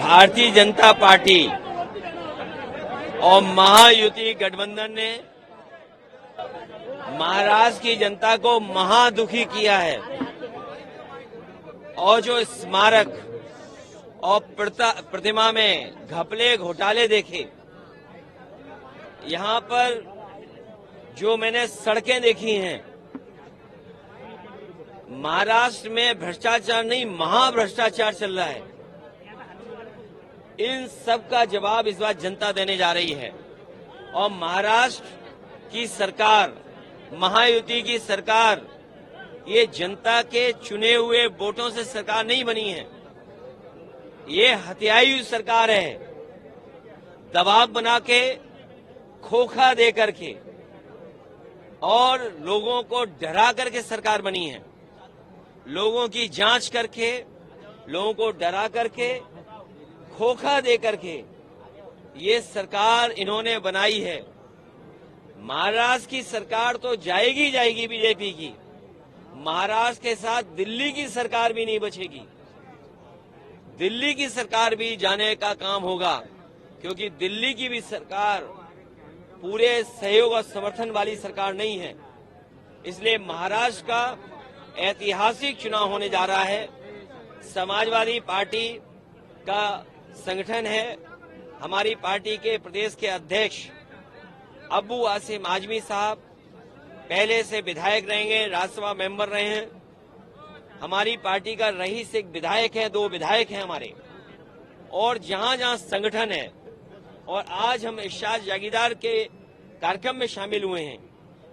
Bharatiya Janata party और महायुति गठबंधन ने महाराष्ट्र की जनता को महादुखी किया है और जो स्मारक और प्रतिमा में घपले घोटाले देखे, यहाँ पर जो मैंने सड़कें देखी हैं, महाराष्ट्र में भ्रष्टाचार नहीं महाभ्रष्टाचार चल रहा है। इन सब का जवाब इस बार जनता देने जा रही है और महाराष्ट्र की सरकार, महायुति की सरकार, ये जनता के चुने हुए वोटों से सरकार नहीं बनी है। ये हत्याई हुई सरकार है। दबाव बना के, खोखा दे करके और लोगों को डरा करके सरकार बनी है। लोगों की जांच करके, लोगों को डरा करके, खोखा दे करके ये सरकार इन्होंने बनाई है। महाराष्ट्र की सरकार तो जाएगी जाएगी बीजेपी की, महाराष्ट्र के साथ दिल्ली की सरकार भी नहीं बचेगी। दिल्ली की सरकार भी जाने का काम होगा, क्योंकि दिल्ली की भी सरकार पूरे सहयोग और समर्थन वाली सरकार नहीं है। इसलिए महाराष्ट्र का ऐतिहासिक चुनाव होने जा रहा है। समाजवादी पार्टी का संगठन है। हमारी पार्टी के प्रदेश के अध्यक्ष अबू आसिम आजमी साहब पहले से विधायक रहेंगे, राज्यसभा मेंबर रहे हैं। हमारी पार्टी का रईस एक विधायक है, 2 विधायक हैं हमारे। और जहां जहां संगठन है, और आज हम इरशाद जागीरदार के कार्यक्रम में शामिल हुए हैं,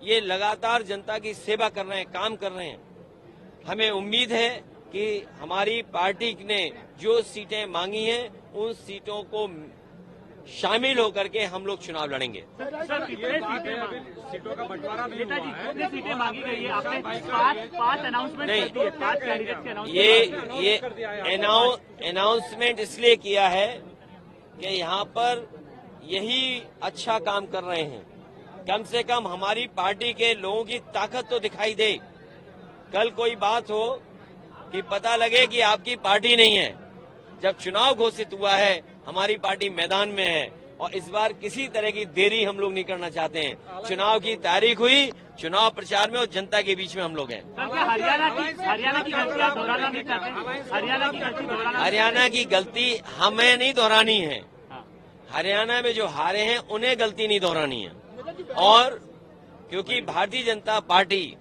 ये लगातार जनता की सेवा कर रहे हैं, काम कर रहे हैं। हमें उम्मीद है कि हमारी पार्टी ने जो सीटें मांगी हैं, उन सीटों को शामिल होकर के हम लोग चुनाव लड़ेंगे। सर, सीटों का बंटवारा नहीं हुआ है। कितनी सीटें मांगी गई है? आपने पांच अनाउंसमेंट कर दिए, 5 कैंडिडेट के अनाउंसमेंट ये अनाउंसमेंट इसलिए किया है कि यहाँ पर यही अच्छा काम कर रहे हैं। कम से कम हमारी पार्टी के लोगों की ताकत तो दिखाई दे। कल कोई बात हो कि पता लगे कि आपकी पार्टी नहीं है। जब चुनाव घोषित हुआ है, हमारी पार्टी मैदान में है और इस बार किसी तरह की देरी हम लोग नहीं करना चाहते हैं। चुनाव की तारीख हुई, चुनाव प्रचार में और जनता के बीच में हम लोग हैं। हरियाणा की गलती हमें नहीं दोहरानी है। हरियाणा में जो हारे हैं उन्हें गलती नहीं दोहरानी है। और क्योंकि भारतीय जनता पार्टी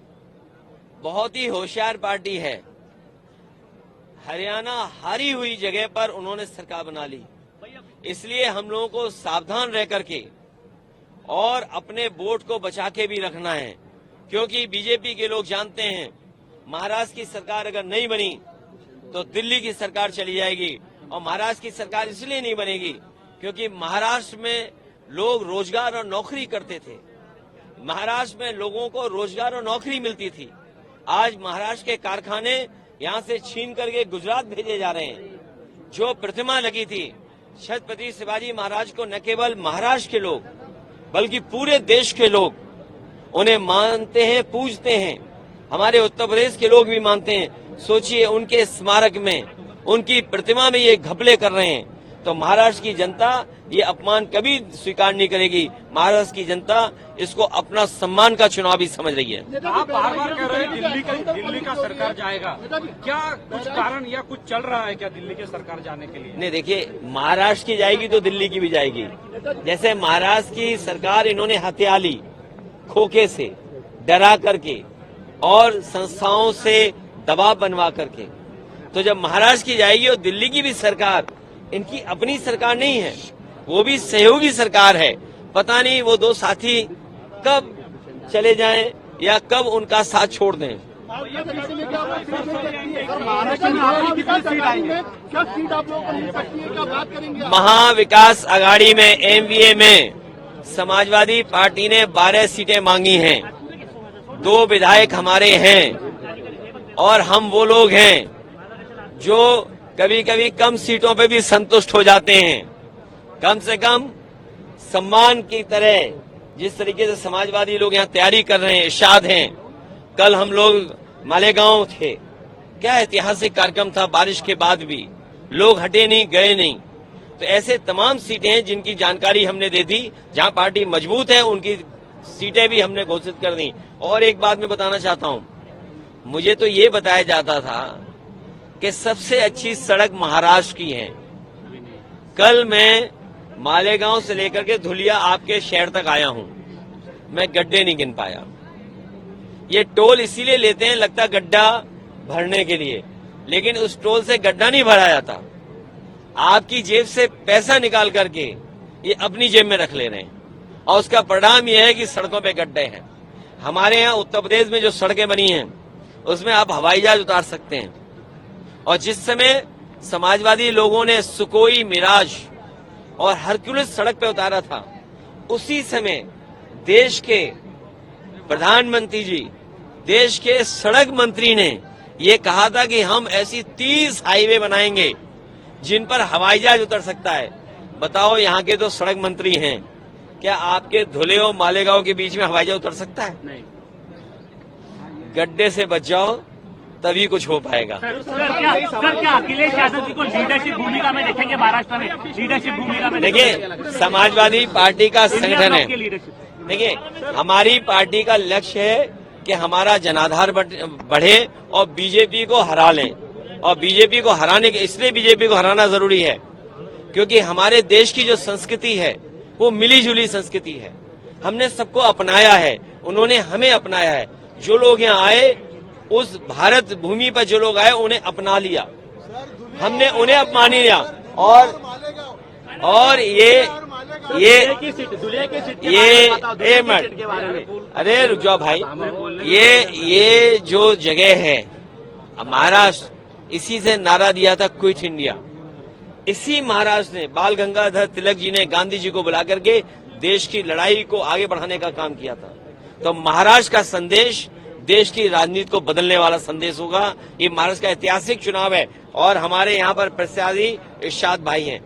बहुत ही होशियार पार्टी है, हरियाणा हारी हुई जगह पर उन्होंने सरकार बना ली। इसलिए हम लोगों को सावधान रह करके और अपने वोट को बचा के भी रखना है, क्योंकि बीजेपी के लोग जानते हैं महाराष्ट्र की सरकार अगर नहीं बनी तो दिल्ली की सरकार चली जाएगी। और महाराष्ट्र की सरकार इसलिए नहीं बनेगी क्योंकि महाराष्ट्र में लोग रोजगार और नौकरी करते थे। महाराष्ट्र में लोगों को रोजगार और नौकरी मिलती थी। आज महाराष्ट्र के कारखाने यहाँ से छीन करके गुजरात भेजे जा रहे हैं। जो प्रतिमा लगी थी छत्रपति शिवाजी महाराज को, न केवल महाराष्ट्र के लोग बल्कि पूरे देश के लोग उन्हें मानते हैं, पूजते हैं। हमारे उत्तर प्रदेश के लोग भी मानते हैं। सोचिए, उनके स्मारक में, उनकी प्रतिमा में ये घपले कर रहे हैं, तो महाराष्ट्र की जनता ये अपमान कभी स्वीकार नहीं करेगी। महाराष्ट्र की जनता इसको अपना सम्मान का चुनाव भी समझ रही है। आप बार-बार कह रहे हैं दिल्ली का सरकार जाएगा, क्या कुछ कारण या कुछ चल रहा है क्या दिल्ली के सरकार जाने के लिए? नहीं, देखिए, महाराष्ट्र की जाएगी तो दिल्ली की भी जाएगी। जैसे महाराष्ट्र की सरकार इन्होंने हत्या ली, खोखे से डरा करके और संस्थाओं से दबाव बनवा करके, तो जब महाराष्ट्र की जाएगी और दिल्ली की भी सरकार, इनकी अपनी सरकार नहीं है, वो भी सहयोगी सरकार है। पता नहीं वो 2 साथी कब चले जाएं या कब उनका साथ छोड़ दें। महाविकास आघाड़ी में एमवीए में समाजवादी पार्टी ने 12 सीटें मांगी हैं। 2 विधायक हमारे हैं और हम वो लोग हैं जो कभी कभी कम सीटों पे भी संतुष्ट हो जाते हैं। कम से कम सम्मान की तरह जिस तरीके से समाजवादी लोग यहाँ तैयारी कर रहे हैं, इरशाद हैं। कल हम लोग मालेगांव थे, क्या ऐतिहासिक कार्यक्रम था। बारिश के बाद भी लोग हटे नहीं, गए नहीं। तो ऐसे तमाम सीटें हैं जिनकी जानकारी हमने दे दी। जहां पार्टी मजबूत है उनकी सीटें भी हमने घोषित कर दी। और एक बात मैं बताना चाहता हूं, मुझे तो ये बताया जाता था कि सबसे अच्छी सड़क महाराष्ट्र की है। कल मैं मालेगांव से लेकर के धुलिया आपके शहर तक आया हूं, मैं गड्ढे नहीं गिन पाया। ये टोल इसीलिए लेते हैं, लगता गड्ढा भरने के लिए, लेकिन उस टोल से गड्ढा नहीं भरा जाता। आपकी जेब से पैसा निकाल करके ये अपनी जेब में रख ले रहे हैं, और उसका परिणाम यह है कि सड़कों पे गड्ढे हैं। हमारे यहाँ उत्तर प्रदेश में जो सड़कें बनी हैं उसमें आप हवाई जहाज उतार सकते हैं। और जिस समय समाजवादी लोगों ने सुकोई, मिराज और हरक्यूलिस सड़क पे उतारा था, उसी समय देश के प्रधानमंत्री जी, देश के सड़क मंत्री ने ये कहा था कि हम ऐसी 30 हाईवे बनाएंगे जिन पर हवाई जहाज उतर सकता है। बताओ, यहाँ के तो सड़क मंत्री हैं, क्या आपके धुले और मालेगांव के बीच में हवाई जहाज उतर सकता है? नहीं। गड्ढे से बच जाओ, तभी कुछ हो पाएगा। सर क्या अखिलेश यादव जी को लीडरशिप भूमिका में देखेंगे महाराष्ट्र में? लीडरशिप भूमिका में देखिए, समाजवादी पार्टी का संगठन है। देखिए, हमारी पार्टी का लक्ष्य है कि हमारा जनाधार बढ़े और बीजेपी को हरा लें। और बीजेपी को हराने के, इसलिए बीजेपी को हराना जरूरी है क्योंकि हमारे देश की जो संस्कृति है वो मिली जुली संस्कृति है। हमने सबको अपनाया है, उन्होंने हमें अपनाया है। जो लोग यहाँ आए, उस भारत भूमि पर जो लोग आए उन्हें अपना लिया, हमने उन्हें अपमान लिया। और ये अरे रुक जाओ भाई, ये जो जगह है महाराष्ट्र, इसी से नारा दिया था क्विट इंडिया। इसी महाराष्ट्र ने, बाल गंगाधर तिलक जी ने गांधी जी को बुला करके देश की लड़ाई को आगे बढ़ाने का काम किया था। तो महाराष्ट्र का संदेश देश की राजनीति को बदलने वाला संदेश होगा। ये महाराष्ट्र का ऐतिहासिक चुनाव है और हमारे यहाँ पर प्रत्याशी इरशाद भाई हैं।